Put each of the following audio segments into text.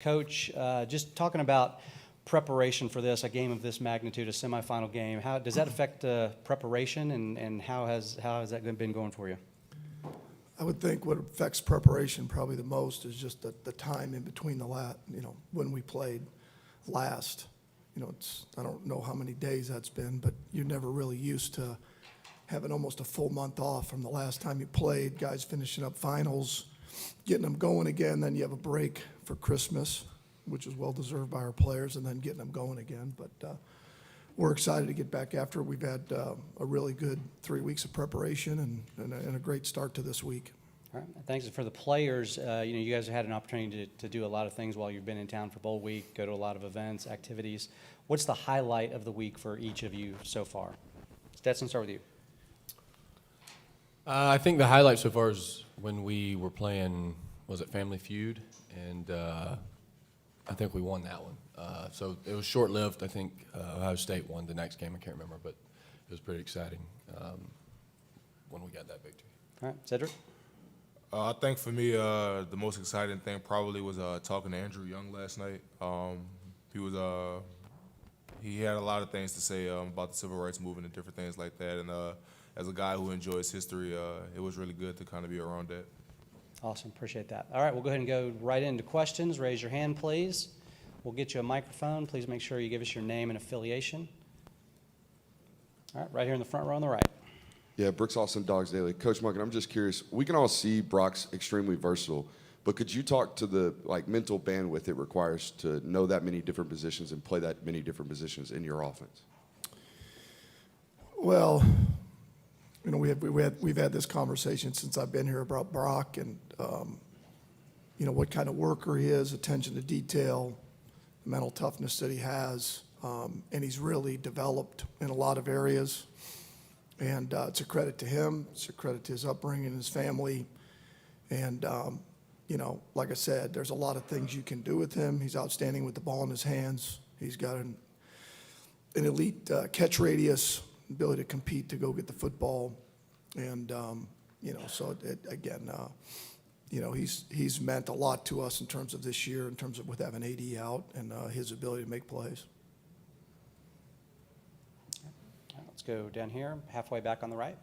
Coach, just talking about preparation for this, a game of this magnitude, a semifinal game, how does that affect preparation, and how has that been going for you? I would think what affects preparation probably the most is just the time in between when we played last. I don't know how many days that's been, but you're never really used to having almost a full month off from the last time you played, guys finishing up finals, getting them going again, then you have a break for Christmas, which is well-deserved by our players, and then getting them going again. But we're excited to get back after it. We've had a really good 3 weeks of preparation and a great start to this week. All right. Thanks. For the players, you guys have had an opportunity to do a lot of things while you've been in town for Bowl Week, go to a lot of events, activities. What's the highlight of the week for each of you so far? Stetson, start with you. I think the highlight so far is when we were playing, was it Family Feud? And I think we won that one. So it was short-lived. I think Ohio State won the next game. I can't remember, but it was pretty exciting when we got that victory. All right. Sedrick? I think for me, the most exciting thing probably was talking to Andrew Young last night. He had a lot of things to say about the civil rights movement and different things like that. And as a guy who enjoys history, it was really good to kind of be around that. Awesome. Appreciate that. All right. We'll go ahead and go right into questions. Raise your hand, please. We'll get you a microphone. Please make sure you give us your name and affiliation. All right. Right here in the front row on the right. Yeah, Brooks Austin, Dogs Daily. Coach Monken, I'm just curious. We can all see Brock's extremely versatile, but could you talk to the mental bandwidth it requires to know that many different positions and play that many different positions in your offense? Well, we've had this conversation since I've been here about Brock and what kind of worker he is, attention to detail, the mental toughness that he has, and he's really developed in a lot of areas. And it's a credit to him. It's a credit to his upbringing and his family. And, like I said, there's a lot of things you can do with him. He's outstanding with the ball in his hands. He's got an elite catch radius, ability to compete to go get the football. And, he's meant a lot to us in terms of this year, in terms of with having AD out and his ability to make plays. Let's go down here, halfway back on the right.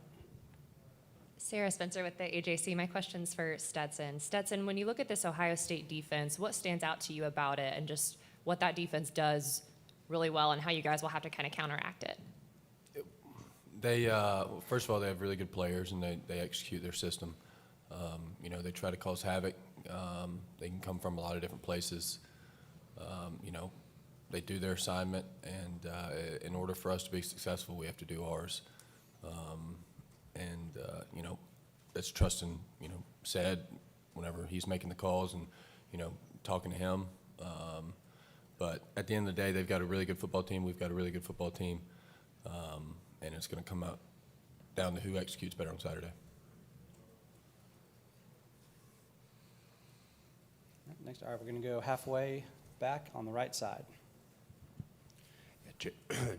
Sarah Spencer with the AJC. My question's for Stetson. Stetson, when you look at this Ohio State defense, what stands out to you about it and just what that defense does really well and how you guys will have to kind of counteract it? They first of all, they have really good players, and they execute their system. They try to cause havoc. They can come from a lot of different places. They do their assignment, and in order for us to be successful, we have to do ours. That's trusting, Sed whenever he's making the calls and, talking to him. But at the end of the day, they've got a really good football team. We've got a really good football team. And it's going to come out down to who executes better on Saturday. Next, all right, we're going to go halfway back on the right side.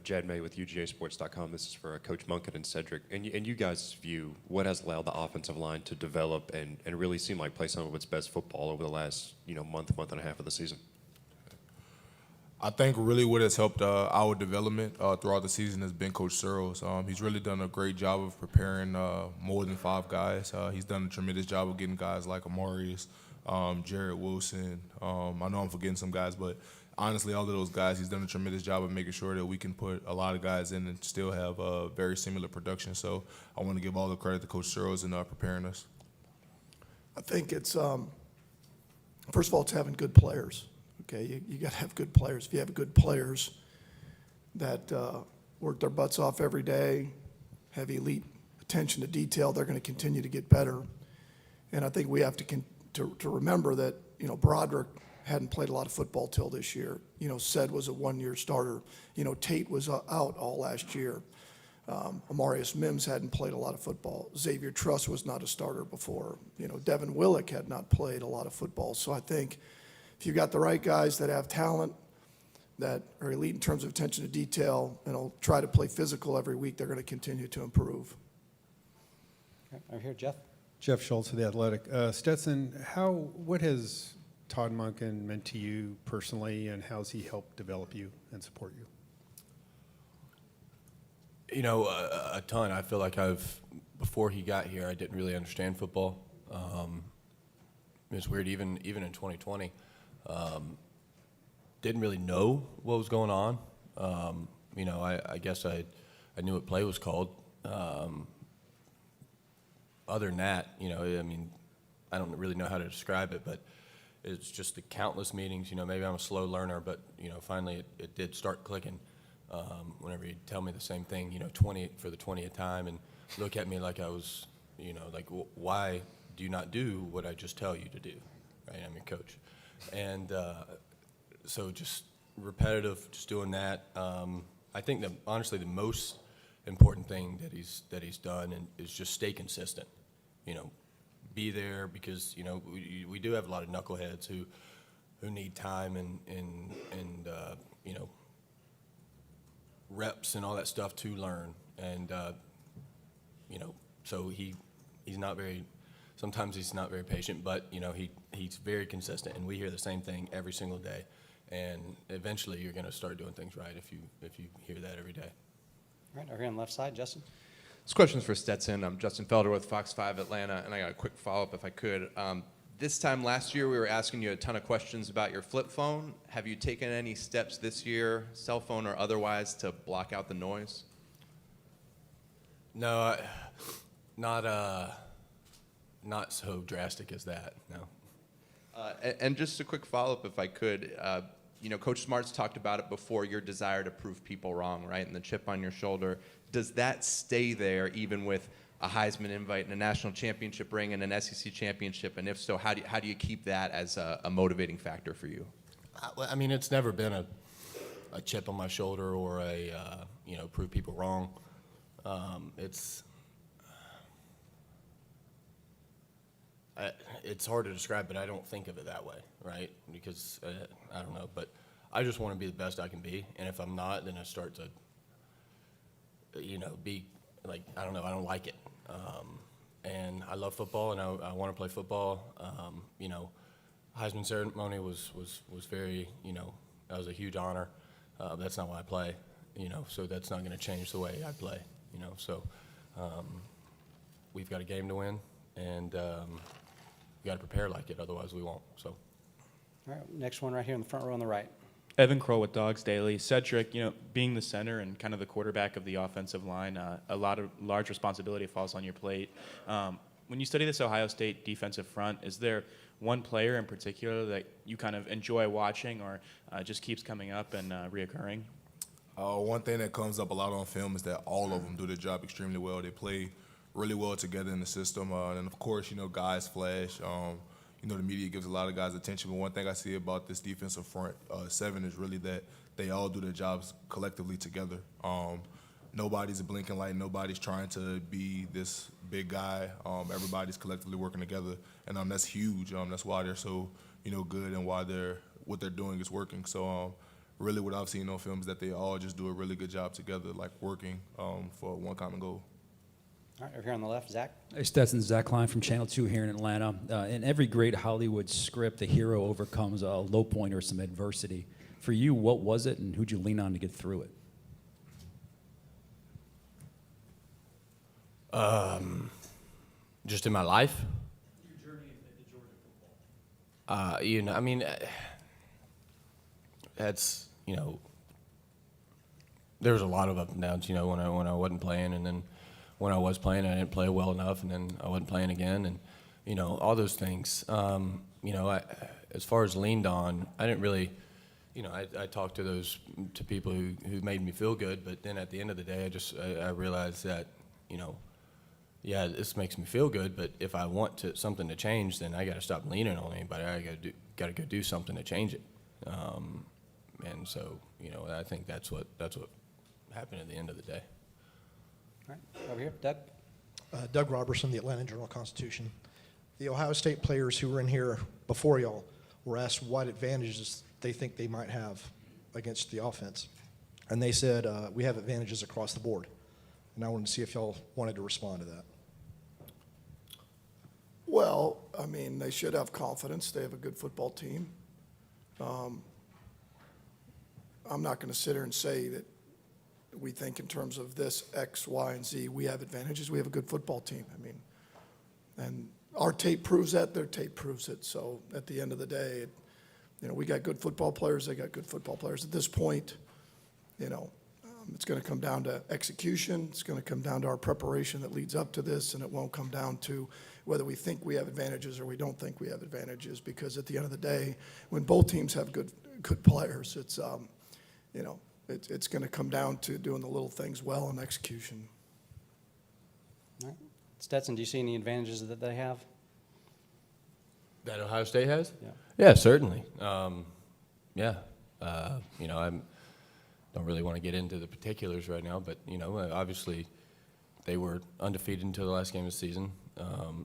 Jed May with UGAsports.com. This is for Coach Monken and Sedrick. And you guys' view, what has allowed the offensive line to develop and really seem like play some of its best football over the last month and a half of the season? I think really what has helped our development throughout the season has been Coach Searles. He's really done a great job of preparing more than 5 guys. He's done a tremendous job of getting guys like Amarius, Jared Wilson. I know I'm forgetting some guys, but honestly, all of those guys, he's done a tremendous job of making sure that we can put a lot of guys in and still have a very similar production. So I want to give all the credit to Coach Searles in preparing us. I think it's, first of all, it's having good players. Okay, you got to have good players. If you have good players that work their butts off every day, have elite attention to detail, they're going to continue to get better. And I think we have to remember that, Broderick hadn't played a lot of football till this year. Sed was a 1-year starter. Tate was out all last year. Amarius Mims hadn't played a lot of football. Xavier Truss was not a starter before. Devin Willick had not played a lot of football. So I think if you've got the right guys that have talent, that are elite in terms of attention to detail, and will try to play physical every week, they're going to continue to improve. Okay, over here, Jeff. Jeff Schultz of The Athletic. Stetson, what has Todd Monken meant to you personally, and how's he helped develop you and support you? You know, a ton. I feel like before he got here, I didn't really understand football. It was weird, even in 2020. Didn't really know what was going on. You know, I guess I knew what play was called. Other than that, you know, I mean, I don't really know how to describe it, but it's just the countless meetings. You know, maybe I'm a slow learner, but, you know, finally it did start clicking. Whenever he'd tell me the same thing, you know, 20 for the 20th time, and look at me like I was, you know, like, why do you not do what I just tell you to do? Right? I'm your coach. And so just repetitive, just doing that. I think that honestly the most important thing that he's done is just stay consistent. You know, be there, because, you know, we do have a lot of knuckleheads who need time and you know, reps and all that stuff to learn. And you know, so he's not very, sometimes he's not very patient, but, you know, he's very consistent, and we hear the same thing every single day. And eventually you're going to start doing things right if you hear that every day. All right, over here on the left side, Justin. This question's for Stetson. I'm Justin Felder with Fox 5 Atlanta, and I got a quick follow-up if I could. This time last year, we were asking you a ton of questions about your flip phone. Have you taken any steps this year, cell phone or otherwise, to block out the noise? No, not so drastic as that, no. And just a quick follow-up, if I could. You know, Coach Smart's talked about it before, your desire to prove people wrong, right, and the chip on your shoulder. Does that stay there even with a Heisman invite and a national championship ring and an SEC championship? And if so, how do you keep that as a motivating factor for you? I mean, it's never been a chip on my shoulder or you know, prove people wrong. It's hard to describe, but I don't think of it that way, right? Because I don't know, but I just want to be the best I can be, and if I'm not, then I start to, you know, be like, I don't know, I don't like it. And I love football, and I want to play football. You know, Heisman ceremony was very, you know, that was a huge honor. That's not why I play, you know, so that's not going to change the way I play, you know. So we've got a game to win, and we got to prepare like it, otherwise we won't. So. All right, next one right here in the front row on the right. Evan Kroll with Dogs Daily. Sedrick, you know, being the center and kind of the quarterback of the offensive line, a lot of large responsibility falls on your plate. When you study this Ohio State defensive front, is there one player in particular that you kind of enjoy watching or just keeps coming up and reoccurring? One thing that comes up a lot on film is that all of them do their job extremely well. They play really well together in the system. And, of course, you know, guys flash. You know, the media gives a lot of guys attention, but one thing I see about this defensive front seven is really that they all do their jobs collectively together. Nobody's a blinking light. Nobody's trying to be this big guy. Everybody's collectively working together, and that's huge. That's why they're so, you know, good, and why what they're doing is working. So really what I've seen on film is that they all just do a really good job together, like working for one common goal. All right, over here on the left, Zach. Hey, Stetson, Zach Klein from Channel 2 here in Atlanta. In every great Hollywood script, the hero overcomes a low point or some adversity. For you, what was it, and who'd you lean on to get through it? Just in my life? Your journey into Georgia football. You know, I mean, that's, you know, there was a lot of up and downs, you know, when I wasn't playing, and then when I was playing, I didn't play well enough, and then I wasn't playing again, and, you know, all those things. You know, as far as leaned on, I didn't really, you know, I talked to people who made me feel good, but then at the end of the day, I realized that, you know, yeah, this makes me feel good, but if I want something to change, then I got to stop leaning on anybody. I got to go do something to change it. And so, you know, I think that's what happened at the end of the day. All right, over here, Doug. Doug Robertson, the Atlanta Journal-Constitution. The Ohio State players who were in here before y'all were asked what advantages they think they might have against the offense. And they said, we have advantages across the board. And I wanted to see if y'all wanted to respond to that. Well, I mean, they should have confidence. They have a good football team. I'm not going to sit here and say that we think in terms of this X, Y, and Z, we have advantages. We have a good football team. I mean, and our tape proves that. Their tape proves it. So at the end of the day, we got good football players. They got good football players. At this point, it's going to come down to execution. It's going to come down to our preparation that leads up to this, and it won't come down to whether we think we have advantages or we don't think we have advantages, because at the end of the day, when both teams have good players, it's it's going to come down to doing the little things well and execution. All right. Stetson, do you see any advantages that they have? That Ohio State has? Yeah. Yeah, certainly. I don't really want to get into the particulars right now, but obviously they were undefeated until the last game of the season.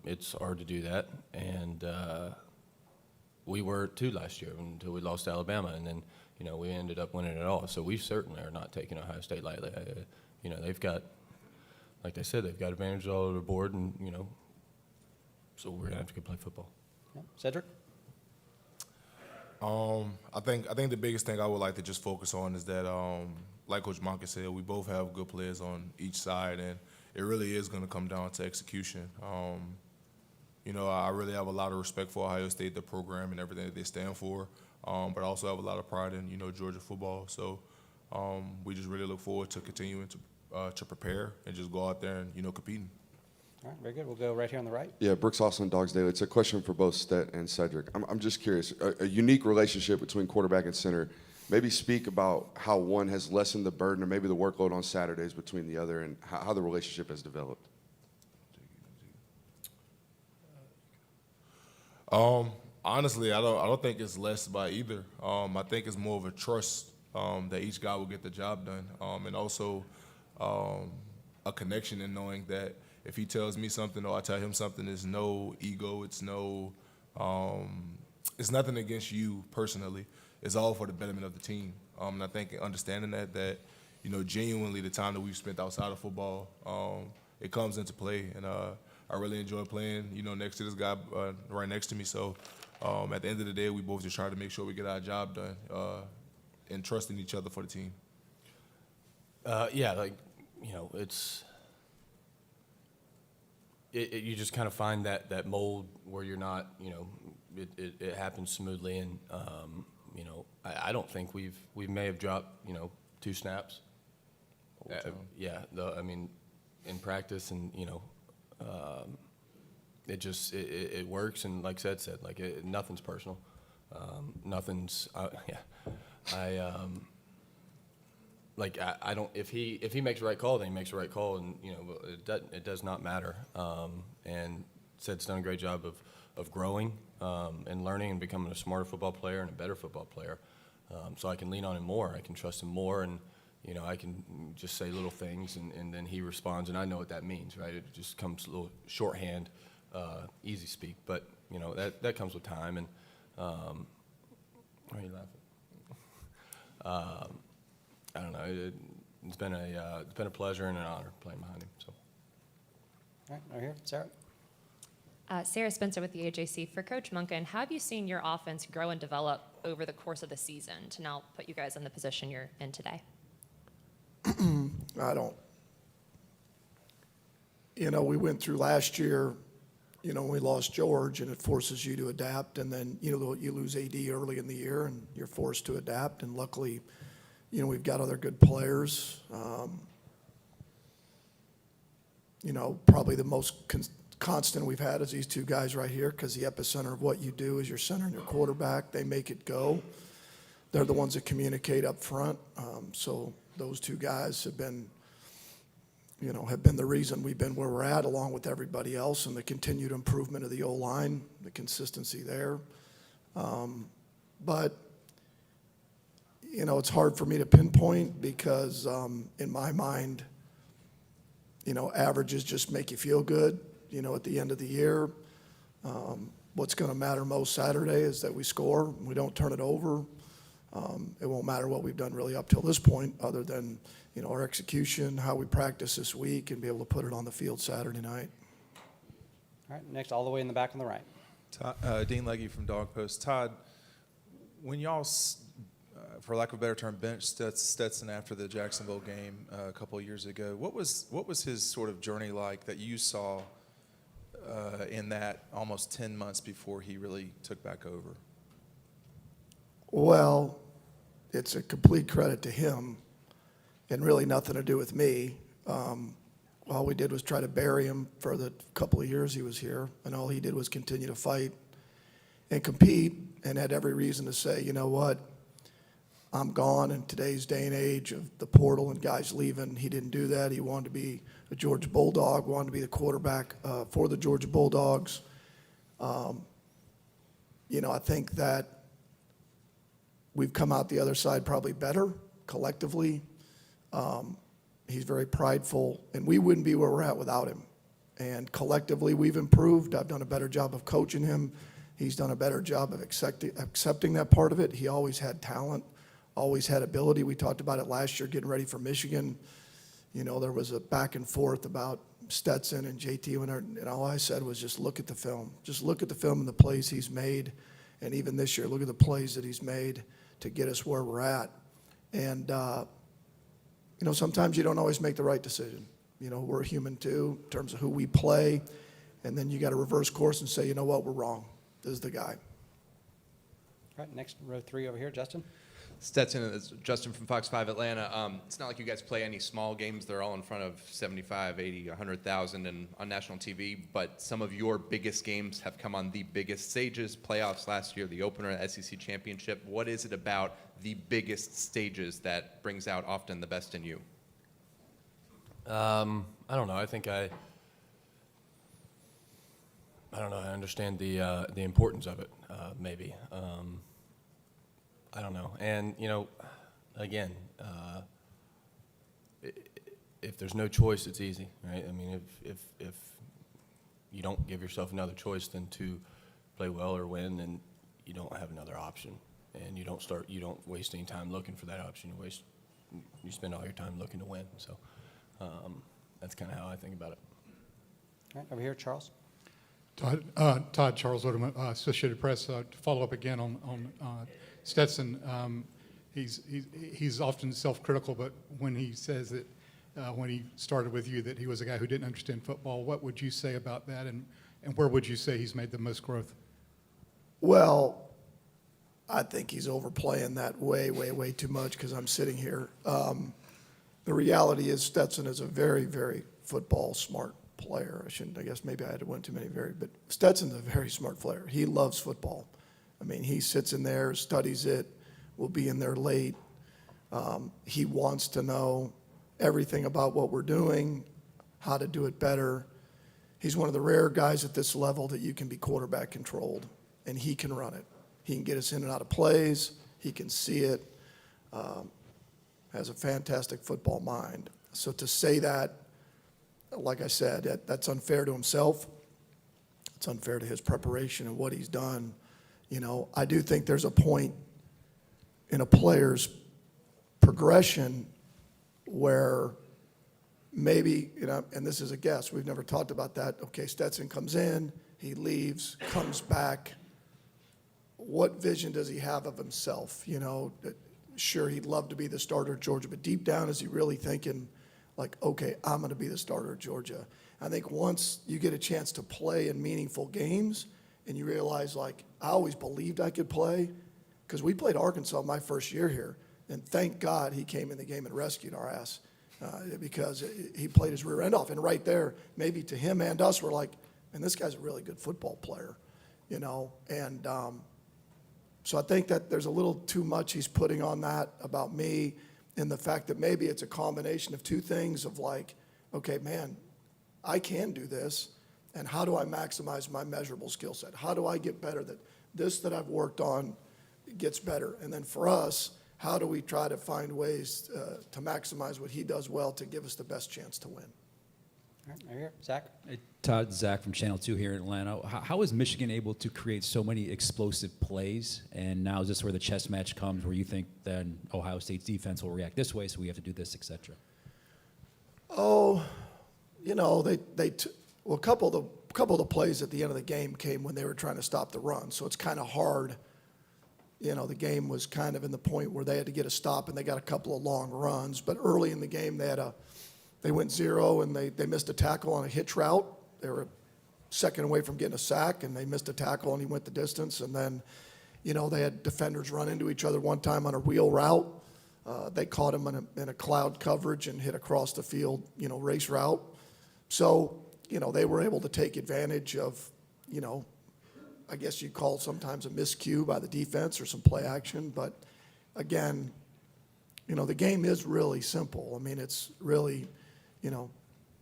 It's hard to do that, and we were too last year until we lost to Alabama, and then we ended up winning it all. So we certainly are not taking Ohio State lightly. They've got, like they said, they've got advantages all over the board, and so we're gonna have to go play football. Yeah. Sedrick? I think the biggest thing I would like to just focus on is that, like Coach Monken said, we both have good players on each side, and it really is going to come down to execution. I really have a lot of respect for Ohio State, the program, and everything that they stand for, but I also have a lot of pride in Georgia football. So we just really look forward to continuing to prepare and just go out there and competing. All right, very good. We'll go right here on the right. Yeah, Brooks Austin, Dogs Daily. It's a question for both Stet and Sedrick. I'm just curious, a unique relationship between quarterback and center. Maybe speak about how one has lessened the burden or maybe the workload on Saturdays between the other, and how the relationship has developed. Honestly, I don't think it's less by either. I think it's more of a trust that each guy will get the job done, and also a connection in knowing that if he tells me something or I tell him something, there's no ego. It's nothing against you personally. It's all for the betterment of the team. And I think understanding that genuinely the time that we've spent outside of football, it comes into play. And I really enjoy playing, next to this guy right next to me. So at the end of the day, we both just try to make sure we get our job done and trusting each other for the team. It's you just kind of find that mold where you're not, it happens smoothly, and I don't think we may have dropped 2 snaps. In practice, and it works, and like Seth said, nothing's personal, nothing's I don't. If he makes the right call, then he makes the right call, and it does not matter. And Sed's done a great job of growing and learning and becoming a smarter football player and a better football player. So I can lean on him more. I can trust him more, and I can just say little things, and then he responds, and I know what that means, right? It just comes a little shorthand, easy speak, but that comes with time. And why are you laughing? I don't know. It's been a pleasure and an honor playing behind him. So. All right, right here, Sarah. Sarah Spencer with the AJC. For Coach Monken, how have you seen your offense grow and develop over the course of the season to now put you guys in the position you're in today? We went through last year, we lost George, and it forces you to adapt, and then, you lose AD early in the year, and you're forced to adapt, and luckily, we've got other good players. Probably the most constant we've had is these 2 guys right here, because the epicenter of what you do is your center and your quarterback. They make it go. They're the ones that communicate up front. So those 2 guys have been the reason we've been where we're at, along with everybody else, and the continued improvement of the O-line, the consistency there. But it's hard for me to pinpoint because in my mind, averages just make you feel good, at the end of the year. What's going to matter most Saturday is that we score, we don't turn it over. It won't matter what we've done really up till this point, other than, our execution, how we practice this week, and be able to put it on the field Saturday night. All right, next, all the way in the back on the right. Dean Legge from Dog Post. Todd, when y'all, for lack of a better term, benched Stetson after the Jacksonville game a couple of years ago, what was his sort of journey like that you saw in that almost 10 months before he really took back over? Well, it's a complete credit to him and really nothing to do with me. All we did was try to bury him for the couple of years he was here, and all he did was continue to fight and compete and had every reason to say, you know what, I'm gone in today's day and age of the portal and guys leaving. He didn't do that. He wanted to be a Georgia Bulldog, wanted to be the quarterback for the Georgia Bulldogs. I think that we've come out the other side probably better collectively. He's very prideful, and we wouldn't be where we're at without him. And collectively, we've improved. I've done a better job of coaching him. He's done a better job of accepting that part of it. He always had talent, always had ability. We talked about it last year getting ready for Michigan. There was a back and forth about Stetson and JT, and all I said was just look at the film. Just look at the film and the plays he's made. And even this year, look at the plays that he's made to get us where we're at. And, sometimes you don't always make the right decision. We're human too in terms of who we play. And then you got to reverse course and say, you know what, we're wrong. This is the guy. All right, next, row 3 over here, Justin. Stetson, it's Justin from Fox 5 Atlanta. It's not like you guys play any small games. They're all in front of 75, 80, 100,000 and on national TV. But some of your biggest games have come on the biggest stages, playoffs last year, the opener, SEC championship. What is it about the biggest stages that brings out often the best in you? I don't know. I think I understand the importance of it, maybe. I don't know. And, again, if there's no choice, it's easy, right? I mean, if you don't give yourself another choice than to play well or win, then you don't have another option. And you don't waste any time looking for that option. You spend all your time looking to win. So that's kind of how I think about it. All right, over here, Charles. Todd, Charles Oderman, Associated Press. To follow up again on Stetson, he's often self-critical, but when he says that when he started with you that he was a guy who didn't understand football, what would you say about that, and where would you say he's made the most growth? Well, I think he's overplaying that way too much because I'm sitting here. The reality is Stetson is a very, very football smart player. I guess maybe I had to win too many but Stetson's a very smart player. He loves football. I mean, he sits in there, studies it, will be in there late. He wants to know everything about what we're doing, how to do it better. He's one of the rare guys at this level that you can be quarterback controlled, and he can run it. He can get us in and out of plays. He can see it. Has a fantastic football mind. So to say that, like I said, that's unfair to himself. It's unfair to his preparation and what he's done. I do think there's a point in a player's progression where maybe, and this is a guess, we've never talked about that. Okay, Stetson comes in, he leaves, comes back. What vision does he have of himself? Sure, he'd love to be the starter at Georgia, but deep down, is he really thinking, like, okay, I'm going to be the starter at Georgia? I think once you get a chance to play in meaningful games and you realize, like, I always believed I could play because we played Arkansas my first year here, and thank God he came in the game and rescued our ass because he played his rear end off. And right there, maybe to him and us, we're like, man, this guy's a really good football player, and so I think that there's a little too much he's putting on that about me, and the fact that maybe it's a combination of two things of like, okay, man, I can do this, and how do I maximize my measurable skill set? How do I get better that I've worked on gets better? And then for us, how do we try to find ways to maximize what he does well to give us the best chance to win? All right, over here, Zach. Todd, Zach from Channel 2 here in Atlanta. How is Michigan able to create so many explosive plays? And now is this where the chess match comes where you think then Ohio State's defense will react this way, so we have to do this, et cetera? Oh, a couple of the couple of the plays at the end of the game came when they were trying to stop the run. So it's kind of hard. You know, the game was kind of in the point where they had to get a stop, and they got a couple of long runs. But early in the game, they went 0, and they missed a tackle on a hitch route. They were a second away from getting a sack, and they missed a tackle, and he went the distance. And then, you know, they had defenders run into each other one time on a wheel route. They caught him in a cloud coverage and hit across the field, you know, race route. So, you know, they were able to take advantage of, you know, I guess you'd call it sometimes a miscue by the defense or some play action. But again, you know, the game is really simple. I mean, it's really, you know,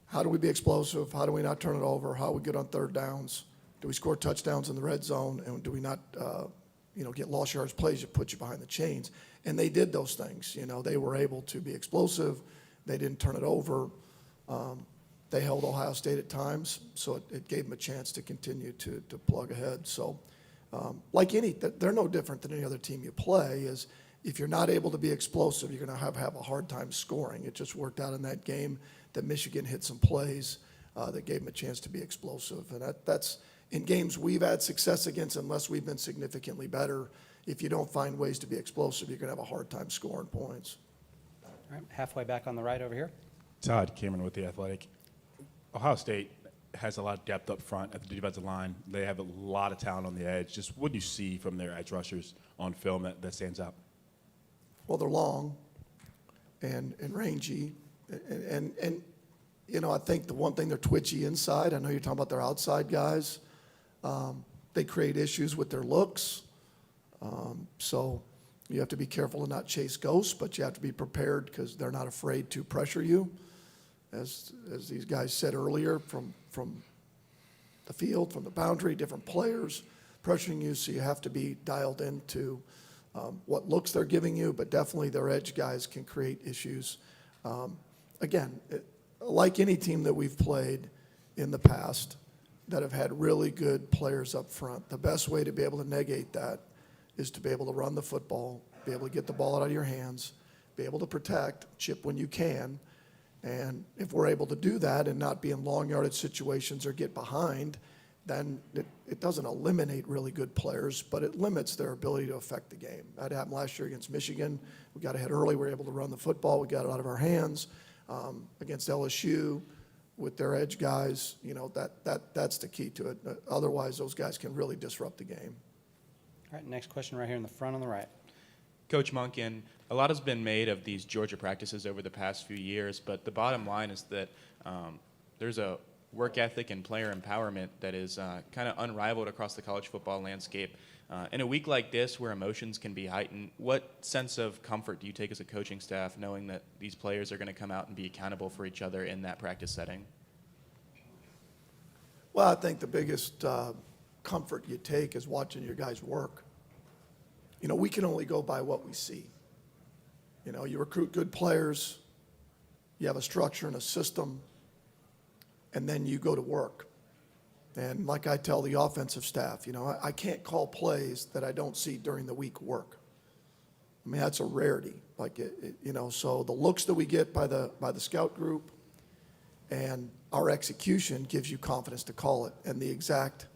how do we be explosive? How do we not turn it over? How we get on third downs? Do we score touchdowns in the red zone? And do we not, you know, get lost yards plays that put you behind the chains? And they did those things. You know, they were able to be explosive. They didn't turn it over. They held Ohio State at times, so it gave them a chance to continue to plug ahead. So, like they're no different than any other team you play. Is if you're not able to be explosive, you're going to have a hard time scoring. It just worked out in that game that Michigan hit some plays that gave them a chance to be explosive. And that's in games we've had success against, unless we've been significantly better. If you don't find ways to be explosive, you're going to have a hard time scoring points. All right, halfway back on the right over here. Todd Cameron with The Athletic. Ohio State has a lot of depth up front at the defensive line. They have a lot of talent on the edge. Just what do you see from their edge rushers on film that stands out? Well, they're long and rangy. And you know, I think the one thing, they're twitchy inside. I know you're talking about their outside guys. They create issues with their looks. So you have to be careful to not chase ghosts, but you have to be prepared because they're not afraid to pressure you. As these guys said earlier, from the field, from the boundary, different players pressuring you, so you have to be dialed into what looks they're giving you, but definitely their edge guys can create issues. Again, like any team that we've played in the past that have had really good players up front, the best way to be able to negate that is to be able to run the football, be able to get the ball out of your hands, be able to protect, chip when you can. And if we're able to do that and not be in long yardage situations or get behind, then it doesn't eliminate really good players, but it limits their ability to affect the game. That happened last year against Michigan. We got ahead early. We were able to run the football. We got it out of our hands. Against LSU with their edge guys, you know, that's the key to it. Otherwise, those guys can really disrupt the game. All right, next question right here in the front on the right. Coach Monken, a lot has been made of these Georgia practices over the past few years, but the bottom line is that there's a work ethic and player empowerment that is kind of unrivaled across the college football landscape. In a week like this where emotions can be heightened, what sense of comfort do you take as a coaching staff knowing that these players are going to come out and be accountable for each other in that practice setting? Well, I think the biggest comfort you take is watching your guys work. You know, we can only go by what we see. You know, you recruit good players, you have a structure and a system, and then you go to work. And like I tell the offensive staff, you know, I can't call plays that I don't see during the week work. I mean, that's a rarity. Like, you know, so the looks that we get by the scout group and our execution gives you confidence to call it. And the exact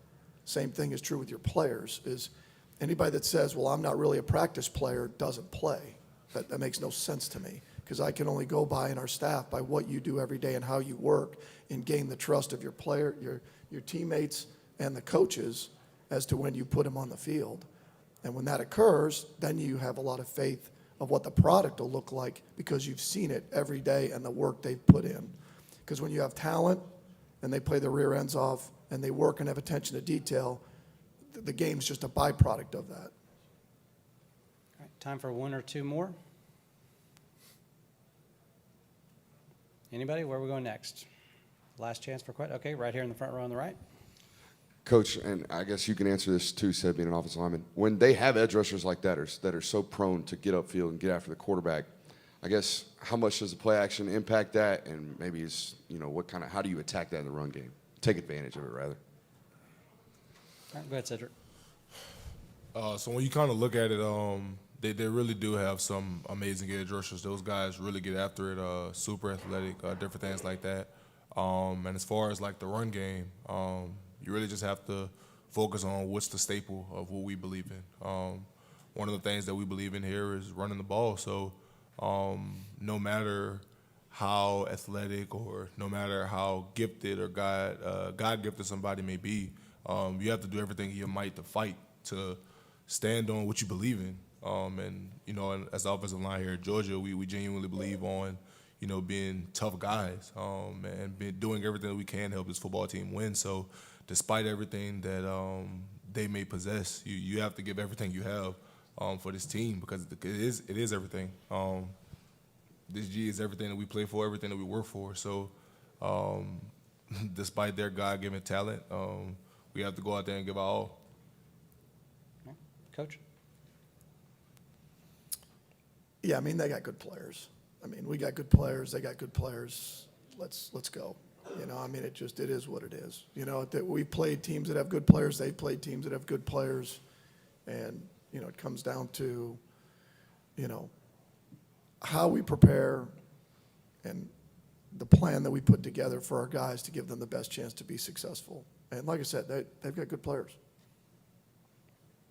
same thing is true with your players. Is anybody that says, well, I'm not really a practice player, doesn't play. That makes no sense to me, because I can only go by in our staff by what you do every day and how you work and gain the trust of your player, your teammates and the coaches as to when you put them on the field. And when that occurs, then you have a lot of faith of what the product will look like because you've seen it every day and the work they've put in. Because when you have talent and they play their rear ends off and they work and have attention to detail, the game's just a byproduct of that. All right, time for one or two more. Anybody? Where are we going next? Last chance for questions. Okay, right here in the front row on the right. Coach, and I guess you can answer this too, Seb, being an offensive lineman. When they have edge rushers like that that are so prone to get upfield and get after the quarterback, I guess how much does the play action impact that? And maybe it's, you know, how do you attack that in the run game? Take advantage of it, rather. All right, go ahead, Sedrick. So when you kind of look at it, they really do have some amazing edge rushers. Those guys really get after it, super athletic, different things like that. And as far as like the run game, you really just have to focus on what's the staple of what we believe in. One of the things that we believe in here is running the ball. So no matter how athletic or no matter how gifted or God-gifted somebody may be, you have to do everything in your might to fight, to stand on what you believe in. And, you know, and as the offensive line here at Georgia, we genuinely believe on, you know, being tough guys and doing everything that we can to help this football team win. So despite everything that they may possess, you have to give everything you have for this team, because it is everything. This G is everything that we play for, everything that we work for. So despite their God-given talent, we have to go out there and give our all. Coach? Yeah, I mean, they got good players. I mean, we got good players. They got good players. Let's go. You know, I mean, it is what it is. You know, that we played teams that have good players. They played teams that have good players. And, you know, it comes down to, you know, how we prepare and the plan that we put together for our guys to give them the best chance to be successful. And like I said, they've got good players.